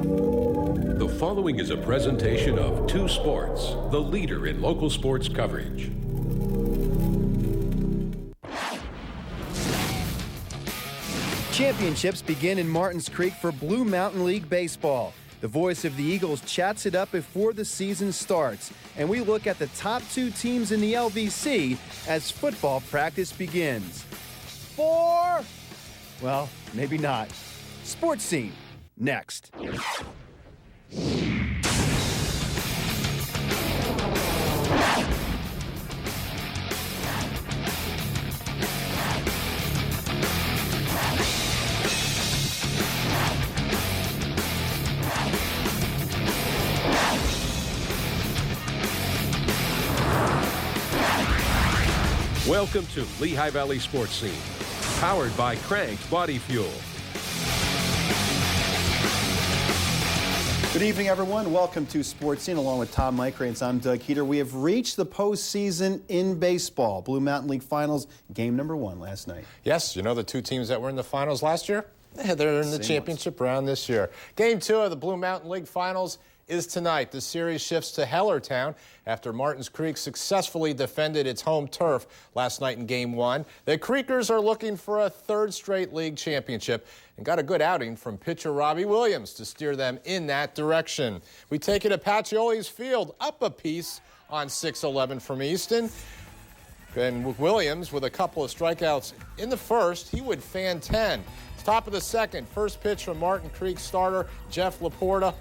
The following is a presentation of Two Sports, the leader in local sports coverage. Championships begin in Martins Creek for Blue Mountain League Baseball. The voice of the Eagles chats it up before the season starts, and we look at the top two teams in the LVC as football practice begins. Well, maybe not. Sports Scene, next. Welcome to Lehigh Valley Sports Scene, powered by Cranked Body Fuel. Good evening, everyone. Welcome to Sports Scene, along with Tom Micranes. I'm Doug Heater. We have reached the postseason in baseball. Blue Mountain League Finals, game number 1 last night. Yes, you know the two teams that were in the finals last year? They're in the championship round this year. Game 2 of the Blue Mountain League Finals is tonight. The series shifts to Hellertown after Martins Creek successfully defended its home turf last night in Game 1. The Creekers are looking for a third straight league championship and got a good outing from pitcher Robbie Williams to steer them in that direction. We take it to Pacioli's Field, up a piece on 6-11 from Easton. And Williams, with a couple of strikeouts in the first, he would fan 10. Top of the second, first pitch from Martin Creek starter Jeff Laporta.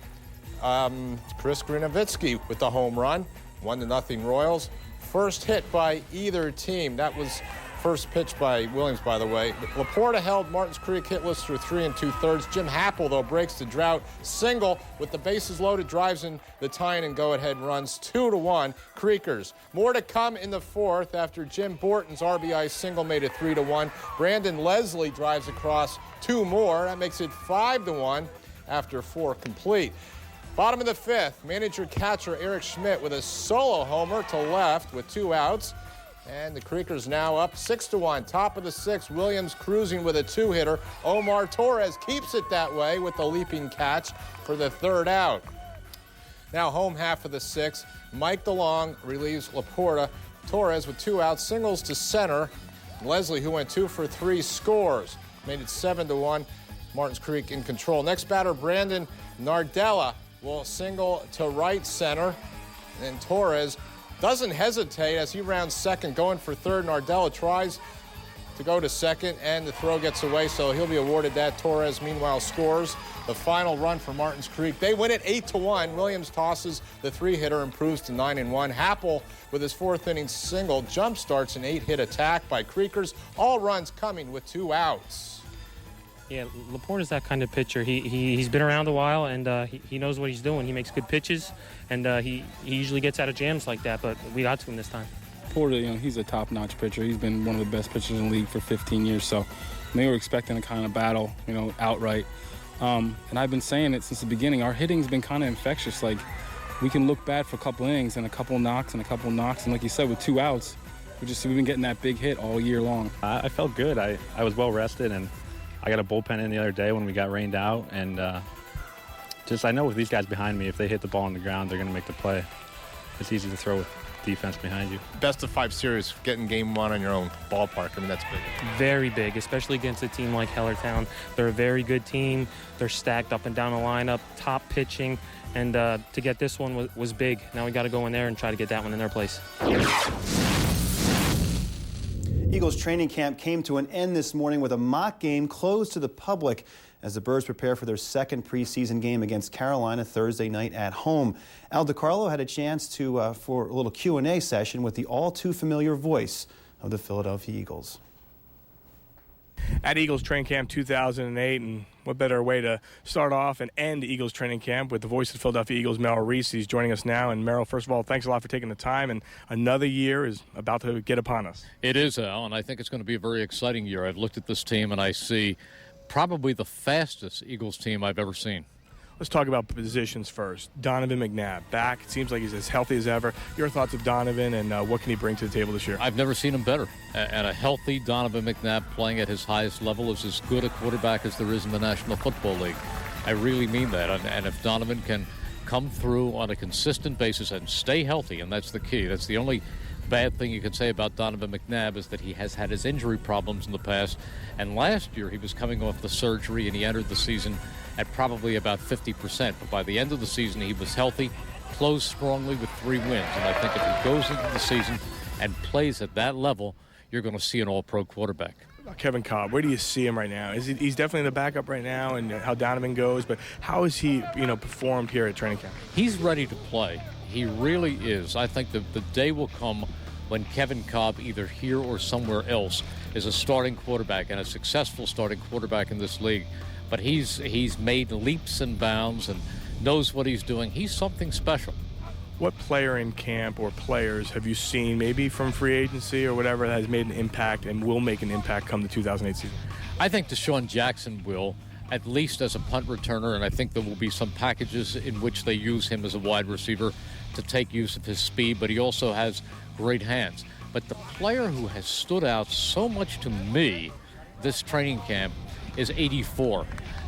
Chris Grinovitsky with the home run, 1-0 Royals. First hit by either team. That was first pitch by Williams, by the way. Laporta held Martins Creek hitless through 3 2/3. Jim Happel, though, breaks the drought single with the bases loaded, drives in the tie-in and go-ahead runs 2-1 Creekers. More to come in the fourth after Jim Borton's RBI single made it 3-1. Brandon Leslie drives across 2 more. That makes it 5-1 after 4 complete. Bottom of the fifth, manager-catcher Eric Schmidt with a solo homer to left with 2 outs. And the Creekers now up 6-1. Top of the sixth, Williams cruising with a 2-hitter. Omar Torres keeps it that way with the leaping catch for the 3rd out. Now home half of the sixth, Mike DeLong relieves Laporta. Torres with 2 outs, singles to center. Leslie, who went 2 for 3, scores. Made it 7-1. Martins Creek in control. Next batter, Brandon Nardella will single to right center, and Torres doesn't hesitate as he rounds second, going for third. Nardella tries to go to second, and the throw gets away, so he'll be awarded that. Torres, meanwhile, scores the final run for Martins Creek. They win it 8-1. Williams tosses the 3-hitter, improves to 9-1. Happel, with his 4th inning single, jump starts an 8-hit attack by Creekers. All runs coming with 2 outs. Yeah, Laporta's that kind of pitcher. He's been around a while, and he knows what he's doing. He makes good pitches, and he usually gets out of jams like that, but we got to him this time. Laporta, he's a top-notch pitcher. He's been one of the best pitchers in the league for 15 years, so they were expecting a kind of battle, outright. And I've been saying it since the beginning. Our hitting's been kind of infectious. Like, we can look bad for a couple innings and a couple knocks, and like you said, with 2 outs, we've been getting that big hit all year long. I felt good. I was well-rested, and I got a bullpen in the other day when we got rained out, and I know with these guys behind me, if they hit the ball on the ground, they're going to make the play. It's easy to throw with defense behind you. Best of 5 series, getting game 1 on your own ballpark. I mean, that's big. Very big, especially against a team like Hellertown. They're a very good team. They're stacked up and down the lineup, top pitching, and to get this one was big. Now we got to go in there and try to get that one in their place. Eagles training camp came to an end this morning with a mock game closed to the public as the Birds prepare for their second preseason game against Carolina Thursday night at home. Al DiCarlo had a chance for a little Q&A session with the all-too-familiar voice of the Philadelphia Eagles. At Eagles Training Camp 2008, and what better way to start off and end Eagles Training Camp with the voice of the Philadelphia Eagles, Merrill Reese. He's joining us now. And Merrill, first of all, thanks a lot for taking the time, and another year is about to get upon us. It is, Al, and I think it's going to be a very exciting year. I've looked at this team, and I see probably the fastest Eagles team I've ever seen. Let's talk about positions first. Donovan McNabb back. It seems like he's as healthy as ever. Your thoughts of Donovan and what can he bring to the table this year? I've never seen him better. And a healthy Donovan McNabb playing at his highest level is as good a quarterback as there is in the National Football League. I really mean that. And if Donovan can come through on a consistent basis and stay healthy, and that's the key. That's the only bad thing you can say about Donovan McNabb, is that he has had his injury problems in the past. And last year he was coming off the surgery and he entered the season at probably about 50%. But by the end of the season he was healthy, closed strongly with 3 wins. And I think if he goes into the season and plays at that level, you're going to see an all-pro quarterback. Kevin Cobb, where do you see him right now? He's definitely the backup right now, and how Donovan goes, but how has he, performed here at training camp? He's ready to play. He really is. I think the day will come when Kevin Cobb, either here or somewhere else, is a starting quarterback and a successful starting quarterback in this league. But he's made leaps and bounds and knows what he's doing. He's something special. What player in camp or players have you seen, maybe from free agency or whatever, that has made an impact and will make an impact come the 2008 season? I think Deshaun Jackson will, at least as a punt returner, and I think there will be some packages in which they use him as a wide receiver to take use of his speed, but he also has great hands. But the player who has stood out so much to me this training camp is 84.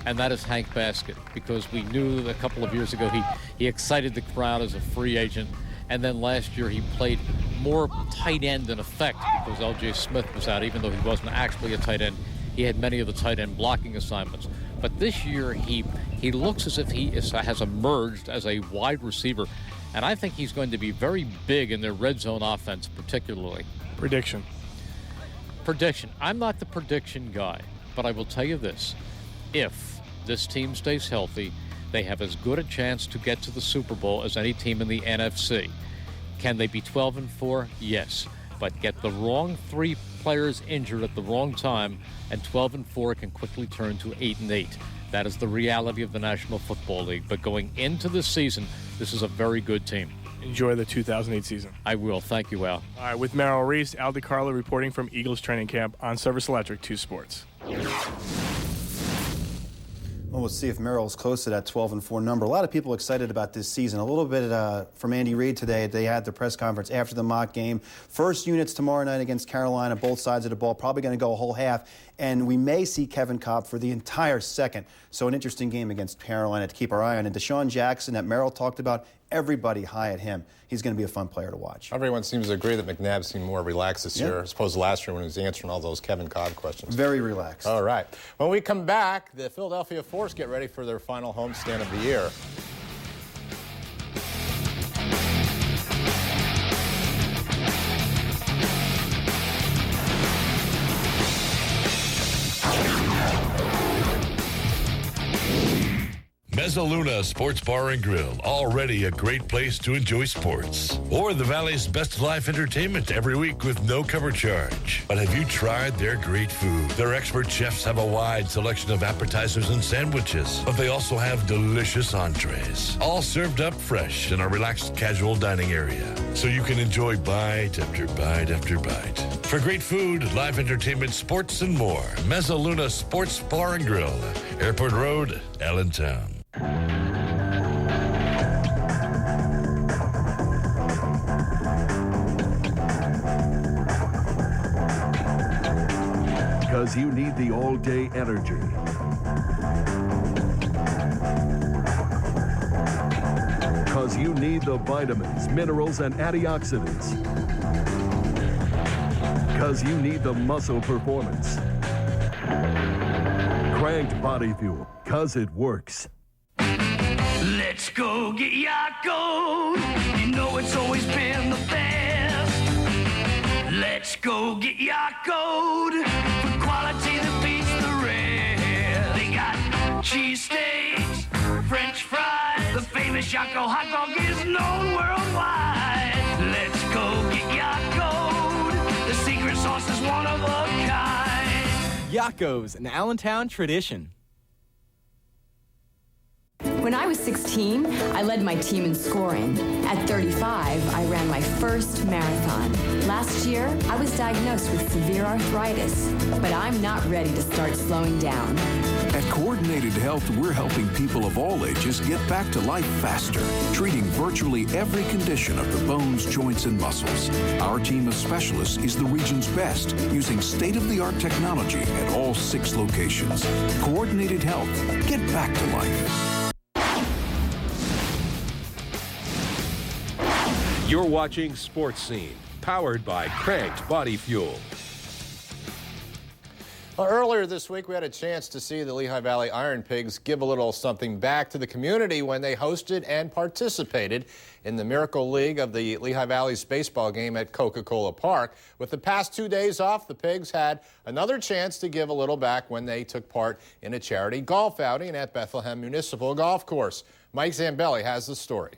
And that is Hank Baskett, because we knew a couple of years ago he excited the crowd as a free agent, and then last year he played more tight end in effect because L.J. Smith was out. Even though he wasn't actually a tight end, he had many of the tight end blocking assignments. But this year he looks as if he has emerged as a wide receiver, and I think he's going to be very big in their red zone offense particularly. Prediction. I'm not the prediction guy, but I will tell you this. If this team stays healthy, they have as good a chance to get to the Super Bowl as any team in the NFC. Can they be 12-4? Yes. But get the wrong 3 players injured at the wrong time, and 12-4 can quickly turn to 8-8. That is the reality of the National Football League. But going into this season, this is a very good team. Enjoy the 2008 season. I will. Thank you, Al. All right, with Merrill Reese, Al DiCarlo reporting from Eagles training camp on Service Electric 2 Sports. Well, we'll see if Merrill's close to that 12-4 number. A lot of people excited about this season. A little bit from Andy Reid today. They had the press conference after the mock game. First units tomorrow night against Carolina, both sides of the ball. Probably going to go a whole half. And we may see Kevin Cobb for the entire second. So an interesting game against Carolina to keep our eye on. And Deshaun Jackson that Merrill talked about, everybody high at him. He's going to be a fun player to watch. Everyone seems to agree that McNabb seemed more relaxed this year, as opposed to last year when he was answering all those Kevin Cobb questions. Very relaxed. All right. When we come back, the Philadelphia Force get ready for their final homestand of the year. Mezzaluna Sports Bar and Grill, already a great place to enjoy sports. Or the Valley's best live entertainment every week with no cover charge. But have you tried their great food? Their expert chefs have a wide selection of appetizers and sandwiches, but they also have delicious entrees, all served up fresh in a relaxed casual dining area, so you can enjoy bite after bite after bite. For great food, live entertainment, sports, and more, Mezzaluna Sports Bar and Grill, Airport Road, Allentown. Because you need the all-day energy. Because you need the vitamins, minerals, and antioxidants. Because you need the muscle performance. Cranked Body Fuel, because it works. Let's go get Yakult. You know it's always been the best. Let's go get Yakult for quality that beats the rest. They got cheesesteaks, French fries. The famous Yakult hot dog is known worldwide. Let's go get Yakult. The secret sauce is one of a kind. Yakult's an Allentown tradition. When I was 16, I led my team in scoring. At 35, I ran my first marathon. Last year, I was diagnosed with severe arthritis, but I'm not ready to start slowing down. At Coordinate Coordinated Health, we're helping people of all ages get back to life faster, treating virtually every condition of the bones, joints, and muscles. Our team of specialists is the region's best, using state-of-the-art technology at all 6 locations. Coordinated Health. Get back to life. You're watching Sports Scene, powered by Cranked Body Fuel. Well, earlier this week, we had a chance to see the Lehigh Valley Iron Pigs give a little something back to the community when they hosted and participated in the Miracle League of the Lehigh Valley's baseball game at Coca-Cola Park. With the past 2 days off, the Pigs had another chance to give a little back when they took part in a charity golf outing at Bethlehem Municipal Golf Course. Mike Zambelli has the story.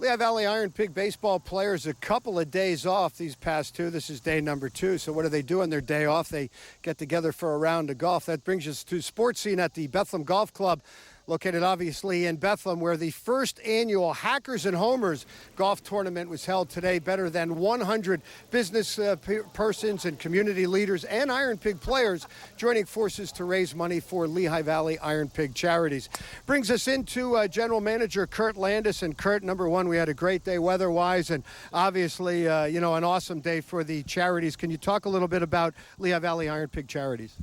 Lehigh Valley Iron Pig baseball players a couple of days off these past 2. This is day number 2. So what do they do on their day off? They get together for a round of golf. That brings us to Sports Scene at the Bethlehem Golf Club, located obviously in Bethlehem, where the first annual Hackers and Homers golf tournament was held today. Better than 100 business persons and community leaders and Iron Pig players joining forces to raise money for Lehigh Valley Iron Pig charities. Brings us into General Manager Kurt Landis. And Kurt, number one, we had a great day weather-wise, and obviously, an awesome day for the charities. Can you talk a little bit about Lehigh Valley Iron Pig charities?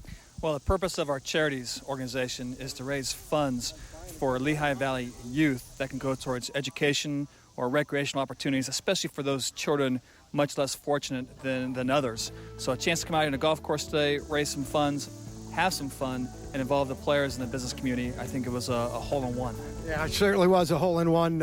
Well, the purpose of our charities organization is to raise funds for Lehigh Valley youth that can go towards education or recreational opportunities, especially for those children much less fortunate than others. So a chance to come out on a golf course today, raise some funds, have some fun, and involve the players and the business community. I think it was a hole-in-one. Yeah, it certainly was a hole-in-one.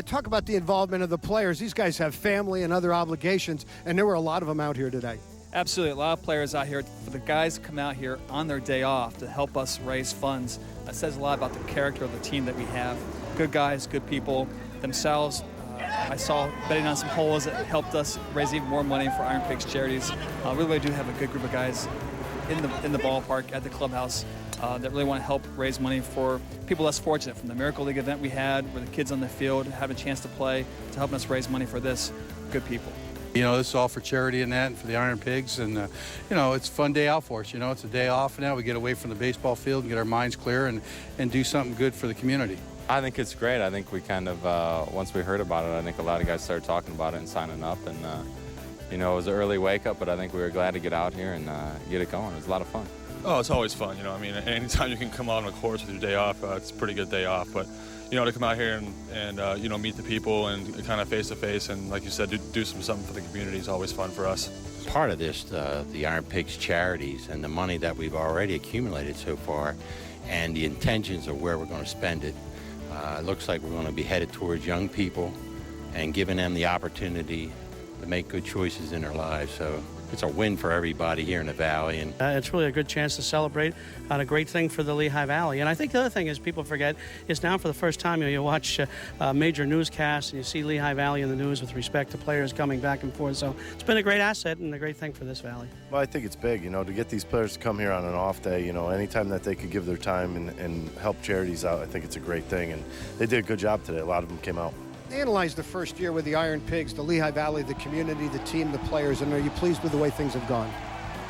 Talk about the involvement of the players. These guys have family and other obligations, and there were a lot of them out here today. Absolutely. A lot of players out here. For the guys to come out here on their day off to help us raise funds, that says a lot about the character of the team that we have. Good guys, good people themselves. I saw betting on some holes that helped us raise even more money for Iron Pigs charities. We really do have a good group of guys in the ballpark at the clubhouse that really want to help raise money for people less fortunate, from the Miracle League event we had where the kids on the field have a chance to play, to helping us raise money for this. Good people. This is all for charity and that, and for the Iron Pigs, and it's a fun day out for us. It's a day off now. We get away from the baseball field and get our minds clear and do something good for the community. I think it's great. I think we kind of, once we heard about it, I think a lot of guys started talking about it and signing up, and it was an early wake up, but I think we were glad to get out here and get it going. It was a lot of fun. Oh, it's always fun. Anytime you can come out on a course with your day off, it's a pretty good day off. But to come out here and meet the people and kind of face to face, and like you said, do something for the community is always fun for us. Part of this, the Iron Pigs charities and the money that we've already accumulated so far, and the intentions of where we're going to spend it, it looks like we're going to be headed towards young people and giving them the opportunity to make good choices in their lives. So it's a win for everybody here in the Valley. And it's really a good chance to celebrate on a great thing for the Lehigh Valley. And I think the other thing is people forget is now for the first time you watch major newscasts and you see Lehigh Valley in the news with respect to players coming back and forth. So it's been a great asset and a great thing for this valley. Well, I think it's big, to get these players to come here on an off day, anytime that they could give their time and help charities out, I think it's a great thing. And they did a good job today. A lot of them came out. Analyze the first year with the Iron Pigs, the Lehigh Valley, the community, the team, the players, and are you pleased with the way things have gone?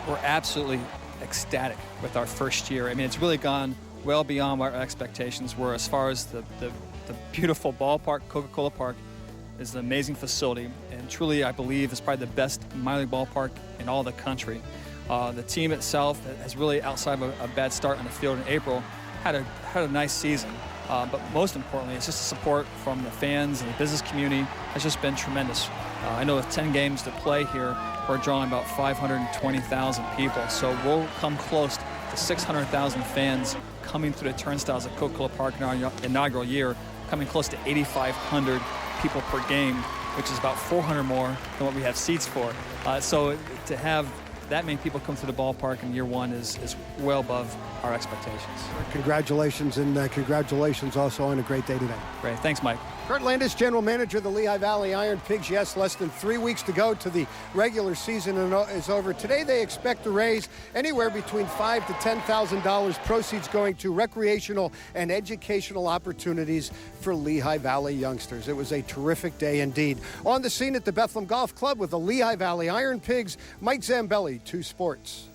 We're absolutely ecstatic with our first year. It's really gone well beyond what our expectations were as far as the beautiful ballpark. Coca-Cola Park is an amazing facility, and truly, I believe, is probably the best minor league ballpark in all the country. The team itself has really, outside of a bad start on the field in April, had a nice season. But most importantly, it's just the support from the fans and the business community has just been tremendous. I know with 10 games to play here, we're drawing about 520,000 people. So we'll come close to 600,000 fans coming through the turnstiles at Coca-Cola Park in our inaugural year, coming close to 8,500 people per game, which is about 400 more than what we have seats for. So to have that many people come through the ballpark in year one is well above our expectations. Congratulations, and congratulations also on a great day today. Great. Thanks, Mike. Kurt Landis, General Manager of the Lehigh Valley Iron Pigs. Yes, less than 3 weeks to go to the regular season is over. Today they expect to raise anywhere between $5,000 to $10,000, proceeds going to recreational and educational opportunities for Lehigh Valley youngsters. It was a terrific day indeed. On the scene at the Bethlehem Golf Club with the Lehigh Valley Iron Pigs, Mike Zambelli, 2 Sports.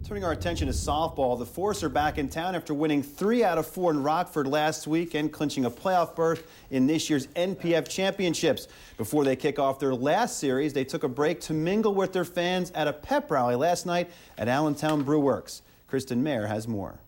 Turning our attention to softball, the Force are back in town after winning 3 out of 4 in Rockford last week and clinching a playoff berth in this year's NPF Championships. Before they kick off their last series, they took a break to mingle with their fans at a pep rally last night at Allentown Brew Works. Kristen Mayer has more.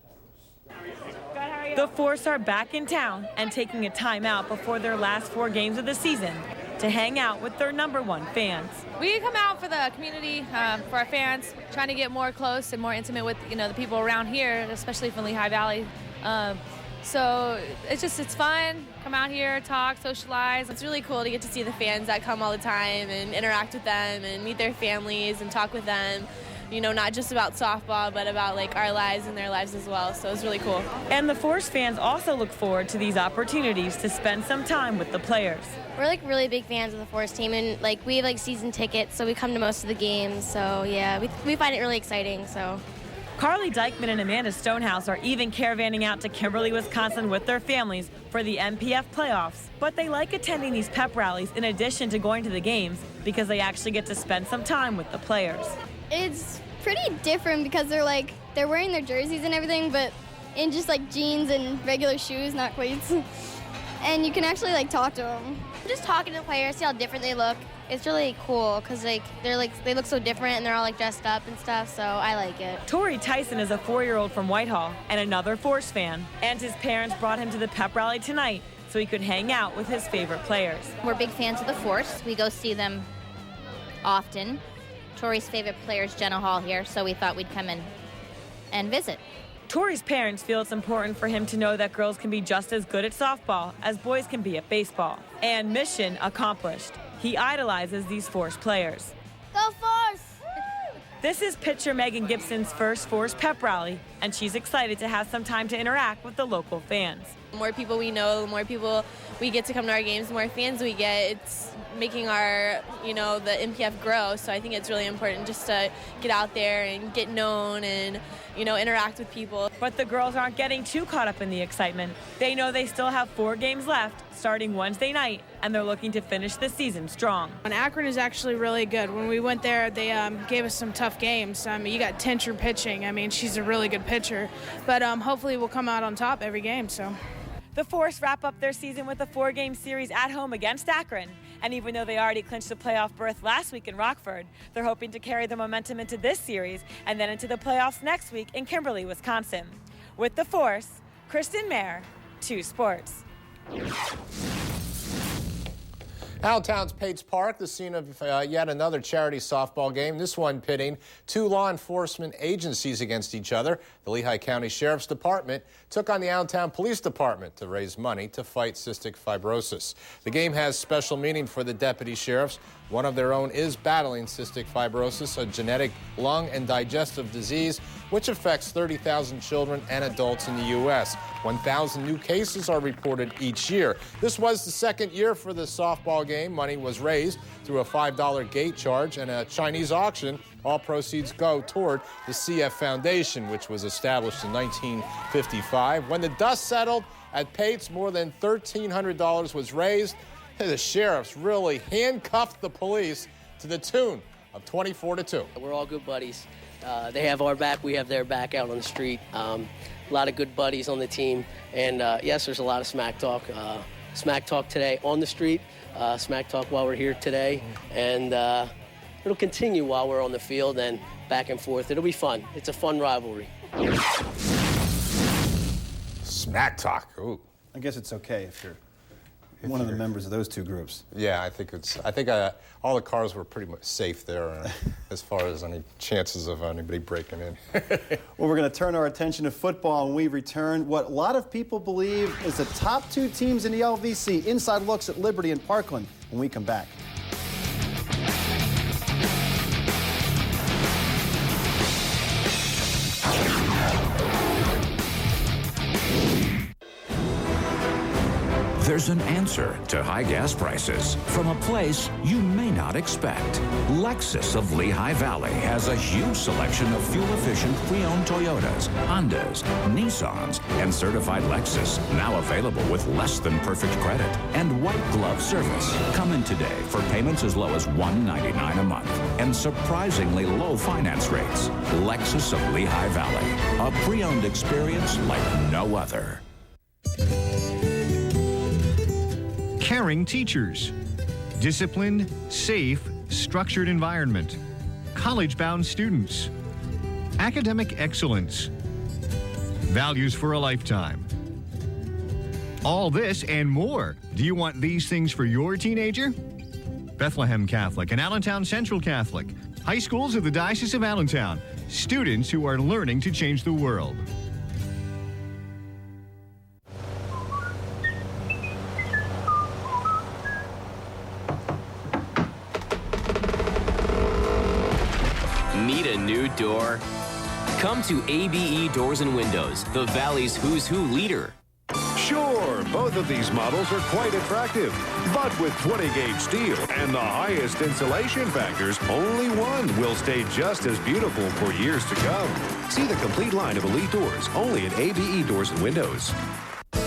The Force are back in town and taking a timeout before their last 4 games of the season to hang out with their #1 fans. We come out for the community, for our fans, trying to get more close and more intimate with, the people around here, especially from Lehigh Valley. So it's fun. Come out here, talk, socialize. It's really cool to get to see the fans that come all the time and interact with them and meet their families and talk with them. Not just about softball, but about our lives and their lives as well. So it's really cool. And the Force fans also look forward to these opportunities to spend some time with the players. We're really big fans of the Force team, and we have season tickets, so we come to most of the games. So yeah, we find it really exciting. So. Carly Dykeman and Amanda Stonehouse are even caravanning out to Kimberly, Wisconsin with their families for the NPF playoffs. But they like attending these pep rallies in addition to going to the games because they actually get to spend some time with the players. It's pretty different because they're wearing their jerseys and everything, but in just jeans and regular shoes, not cleats. And you can actually talk to them. Just talking to the players, see how different they look. It's really cool because they look so different and they're all dressed up and stuff, so I like it. Tori Tyson is a 4-year-old from Whitehall and another Force fan, and his parents brought him to the pep rally tonight so he could hang out with his favorite players. We're big fans of the Force. We go see them often. Tori's favorite player is Jenna Hall here, so we thought we'd come in and visit. Tori's parents feel it's important for him to know that girls can be just as good at softball as boys can be at baseball. And mission accomplished. He idolizes these Force players. Go Force! This is pitcher Megan Gibson's first Force pep rally, and she's excited to have some time to interact with the local fans. The more people we know, the more people we get to come to our games, the more fans we get. It's making our, the NPF grow. So I think it's really important just to get out there and get known and, interact with people. But the girls aren't getting too caught up in the excitement. They know they still have 4 games left starting Wednesday night, and they're looking to finish the season strong. And Akron is actually really good. When we went there, they gave us some tough games. You got Tincher pitching. She's a really good pitcher. But hopefully we'll come out on top every game. So. The Force wrap up their season with a 4-game series at home against Akron. And even though they already clinched a playoff berth last week in Rockford, they're hoping to carry the momentum into this series and then into the playoffs next week in Kimberly, Wisconsin. With the Force, Kristen Mayer, 2 Sports. Allentown's Pates Park, the scene of yet another charity softball game, this one pitting 2 law enforcement agencies against each other. The Lehigh County Sheriff's Department took on the Allentown Police Department to raise money to fight cystic fibrosis. The game has special meaning for the deputy sheriffs. One of their own is battling cystic fibrosis, a genetic lung and digestive disease which affects 30,000 children and adults in the U.S. 1,000 new cases are reported each year. This was the second year for the softball game. Money was raised through a $5 gate charge and a Chinese auction. All proceeds go toward the CF Foundation, which was established in 1955. When the dust settled at Pates, more than $1,300 was raised. The sheriffs really handcuffed the police to the tune of 24-2. We're all good buddies. They have our back, we have their back out on the street. A lot of good buddies on the team. And yes, there's a lot of smack talk. Smack talk today on the street, smack talk while we're here today. And it'll continue while we're on the field and back and forth. It'll be fun. It's a fun rivalry. Smack talk. Ooh. I guess it's okay if you're one of the members of those 2 groups. Yeah, I think all the cars were pretty much safe there as far as any chances of anybody breaking in. Well, we're going to turn our attention to football when we return. What a lot of people believe is the top 2 teams in the LVC. Inside looks at Liberty and Parkland when we come back. There's There's an answer to high gas prices from a place you may not expect. Lexus of Lehigh Valley has a huge selection of fuel-efficient pre-owned Toyotas, Hondas, Nissans, and certified Lexus, now available with less than perfect credit and white glove service. Come in today for payments as low as $199 a month and surprisingly low finance rates. Lexus of Lehigh Valley, a pre-owned experience like no other. Caring teachers, disciplined, safe, structured environment, college-bound students, academic excellence, values for a lifetime. All this and more. Do you want these things for your teenager? Bethlehem Catholic and Allentown Central Catholic, high schools of the Diocese of Allentown, students who are learning to change the world. Need a new door? Come to ABE Doors and Windows, the Valley's Who's Who leader. Sure, both of these models are quite attractive, but with 20-gauge steel and the highest insulation factors, only one will stay just as beautiful for years to come. See the complete line of Elite doors, only at ABE Doors and Windows.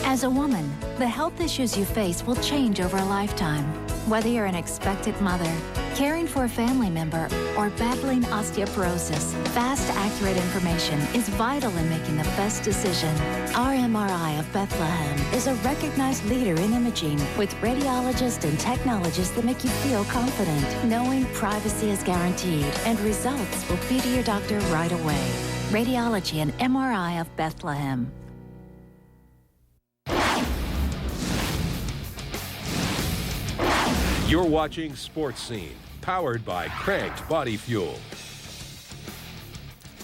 As a woman, the health issues you face will change over a lifetime. Whether you're an expectant mother, caring for a family member, or battling osteoporosis, fast, accurate information is vital in making the best decision. RMRI of Bethlehem is a recognized leader in imaging with radiologists and technologists that make you feel confident, knowing privacy is guaranteed and results will be to your doctor right away. Radiology and MRI of Bethlehem. You're watching Sports Scene, powered by Cranked Body Fuel.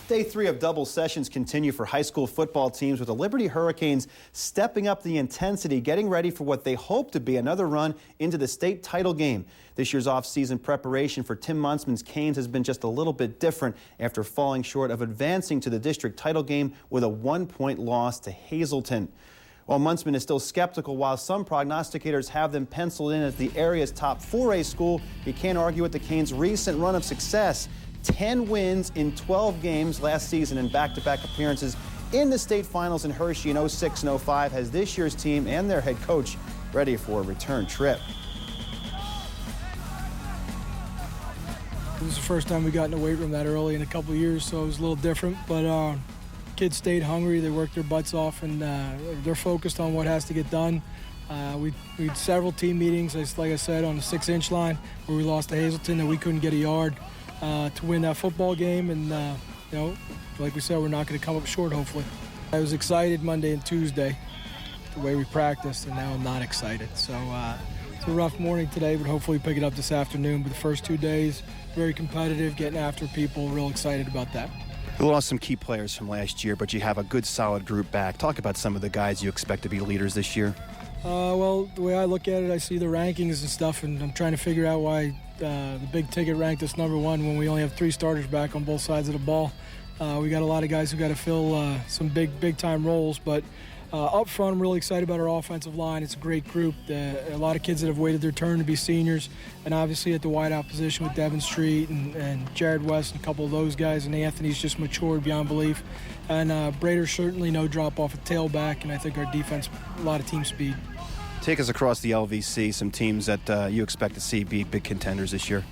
Day 3 of double sessions continue for high school football teams with the Liberty Hurricanes stepping up the intensity, getting ready for what they hope to be another run into the state title game. This year's off-season preparation for Tim Muntzman's Canes has been just a little bit different after falling short of advancing to the district title game with a 1-point loss to Hazleton. While Muntzman is still skeptical, while some prognosticators have them penciled in as the area's top 4A school, he can't argue with the Canes' recent run of success. 10 wins in 12 games last season and back-to-back appearances in the state finals in Hershey in 06 and 05 has this year's team and their head coach ready for a return trip. This is the first time we got in the weight room that early in a couple of years, so it was a little different, but kids stayed hungry, they worked their butts off, and they're focused on what has to get done. We had several team meetings, like I said, on the 6-inch line where we lost to Hazleton and we couldn't get a yard to win that football game, and you know, like we said, we're not going to come up short, hopefully. I was excited Monday and Tuesday, the way we practiced, and now I'm not excited. So it's a rough morning today, but hopefully pick it up this afternoon. But the first 2 days, very competitive, getting after people, real excited about that. You lost some key players from last year, but you have a good, solid group back. Talk about some of the guys you expect to be leaders this year. Well, the way I look at it, I see the rankings and stuff, and I'm trying to figure out why the big ticket ranked us number 1 when we only have 3 starters back on both sides of the ball. We got a lot of guys who got to fill some big-time roles, but up front, I'm really excited about our offensive line. It's a great group. A lot of kids that have waited their turn to be seniors, and obviously at the wideout position with Devin Street and Jared West and a couple of those guys, and Anthony's just matured beyond belief. And Brader's certainly no drop-off at tailback, and I think our defense, a lot of team speed. Take us across the LVC, some teams that you expect to see be big contenders this year.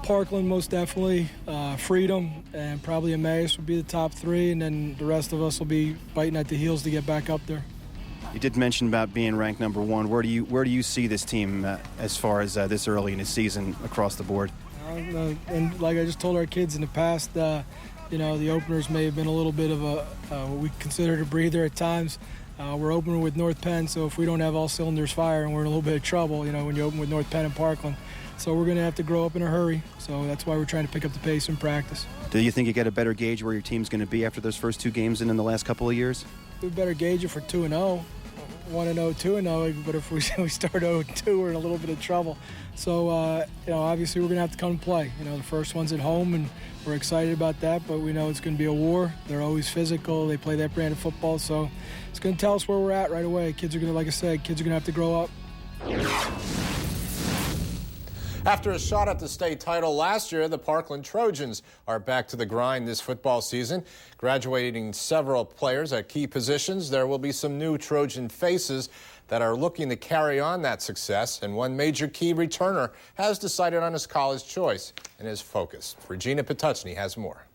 Parkland, most definitely. Freedom and probably Emmaus would be the top 3, and then the rest of us will be biting at the heels to get back up there. You did mention about being ranked number 1. Where do you see this team as far as this early in the season across the board? And like I just told our kids in the past, you know, the openers may have been a little bit of what we considered a breather at times. We're opening with North Penn, so if we don't have all cylinders firing, we're in a little bit of trouble, you know, when you open with North Penn and Parkland. So we're going to have to grow up in a hurry. So that's why we're trying to pick up the pace in practice. Do you think you get a better gauge where your team's going to be after those first 2 games and in the last couple of years? We better gauge it for 2-0. 1-0, 2-0, but if we start 0-2, we're in a little bit of trouble. So, you know, obviously we're going to have to come and play. You know, the first one's at home, and we're excited about that, but we know it's going to be a war. They're always physical. They play that brand of football, so it's going to tell us where we're at right away. Kids are going to, like I said, kids are going to have to grow up. After a shot at the state title last year, the Parkland Trojans are back to the grind this football season. Graduating several players at key positions, there will be some new Trojan faces that are looking to carry on that success, and one major key returner has decided on his college choice and is focused. Regina Patuchny has more.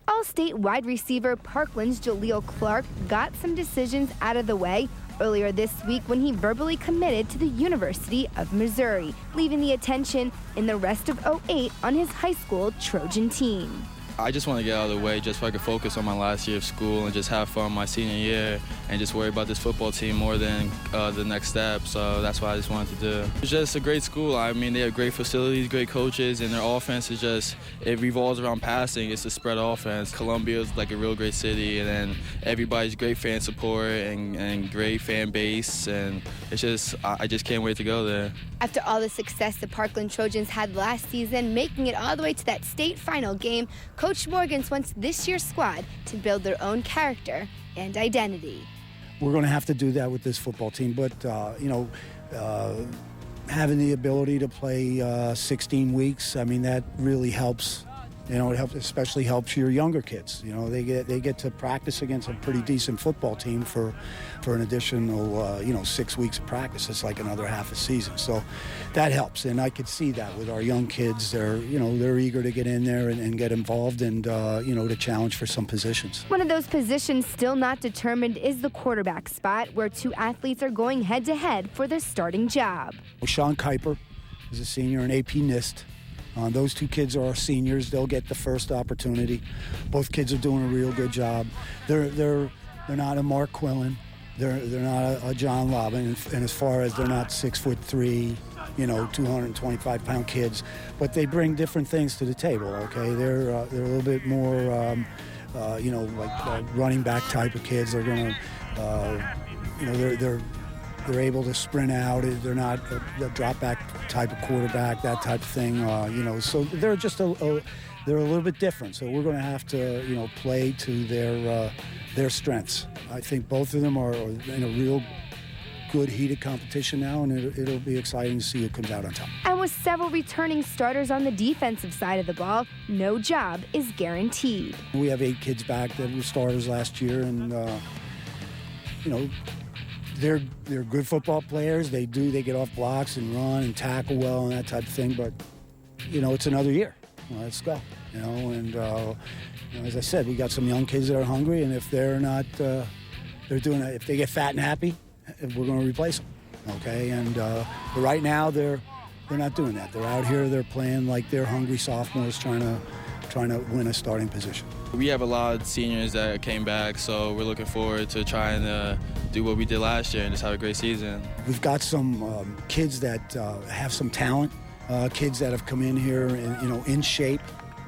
All-state wide receiver Parkland's Jaleel Clark got some decisions out of the way earlier this week when he verbally committed to the University of Missouri, leaving the attention in the rest of 2008 on his high school Trojan team. I just want to get out of the way just so I could focus on my last year of school and just have fun my senior year and just worry about this football team more than the next step. So that's what I just wanted to do. It's just a great school. I mean, they have great facilities, great coaches, and their offense is just, it revolves around passing. It's a spread offense. Columbia is like a real great city, and then everybody's great fan support and great fan base, and it's just, I just can't wait to go there. After all the success the Parkland Trojans had last season, making it all the way to that state final game, Coach Morgans wants this year's squad to build their own character and identity. We're going to have to do that with this football team, but, having the ability to play 16 weeks, I mean, that really helps. You know, it helps, especially helps your younger kids. You know, they get to practice against a pretty decent football team for an additional 6 weeks of practice. It's like another half a season, so that helps. And I could see that with our young kids. They're eager to get in there and get involved and to challenge for some positions. One of those positions still not determined is the quarterback spot, where two athletes are going head-to-head for the starting job. Sean Kuiper is a senior in AP NIST. Those two kids are our seniors. They'll get the first opportunity. Both kids are doing a real good job. They're not a Mark Quillen. They're not a John Lobbin. And as far as they're not 6'3", 225-pound kids, but they bring different things to the table. Okay, they're a little bit more, running back type of kids. They're going to, they're able to sprint out. They're not a drop-back type of quarterback, that type of thing. So they're just they're a little bit different. So we're going to have to, play to their strengths. I think both of them are in a real good heated competition now, and it'll be exciting to see who comes out on top. And with several returning starters on the defensive side of the ball, no job is guaranteed. We have 8 kids back that were starters last year, and They're good football players. They get off blocks and run and tackle well and that type of thing. But it's another year. Let's go. As I said, we got some young kids that are hungry, and if they're not, if they get fat and happy, we're going to replace them. Okay, but right now they're not doing that. They're out here. They're playing like they're hungry sophomores trying to win a starting position. We have a lot of seniors that came back, so we're looking forward to trying to do what we did last year and just have a great season. We've got some kids that have some talent, kids that have come in here in shape,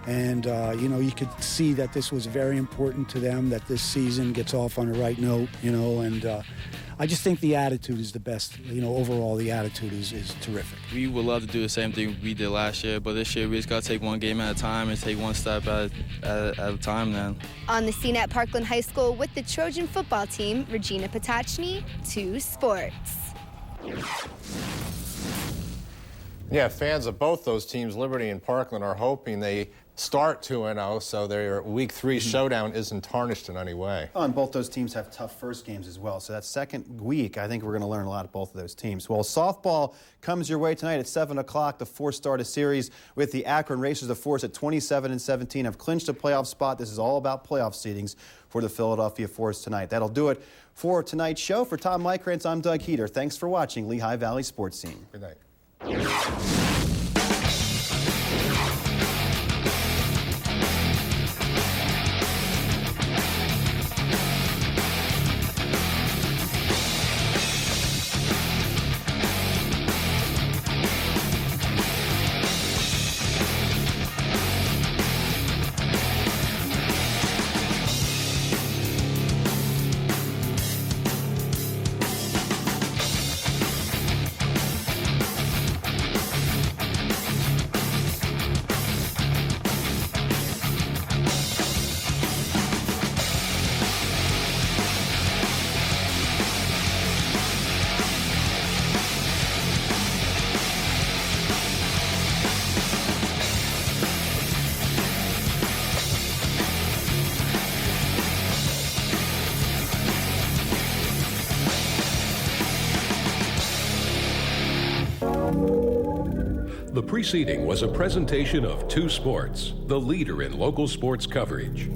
and you could see that this was very important to them, that this season gets off on the right note, and I just think the attitude is the best. Overall the attitude is terrific. We would love to do the same thing we did last year, but this year we just got to take one game at a time and take one step at a time then. On the scene at Parkland High School with the Trojan football team, Regina Patuchny, 2 Sports. Yeah, fans of both those teams, Liberty and Parkland, are hoping they start 2-0, so their Week 3 showdown isn't tarnished in any way. Oh, and both those teams have tough first games as well. So that second week, I think we're going to learn a lot of both of those teams. Well, softball comes your way tonight at 7 o'clock. The Force start a series with the Akron Racers. The Force at 27-17 have clinched a playoff spot. This is all about playoff seedings for the Philadelphia Force tonight. That'll do it for tonight's show. For Tom Mykrantz, I'm Doug Heater. Thanks for watching Lehigh Valley Sports Scene. Good night. The preceding was a presentation of Two Sports, the leader in local sports coverage.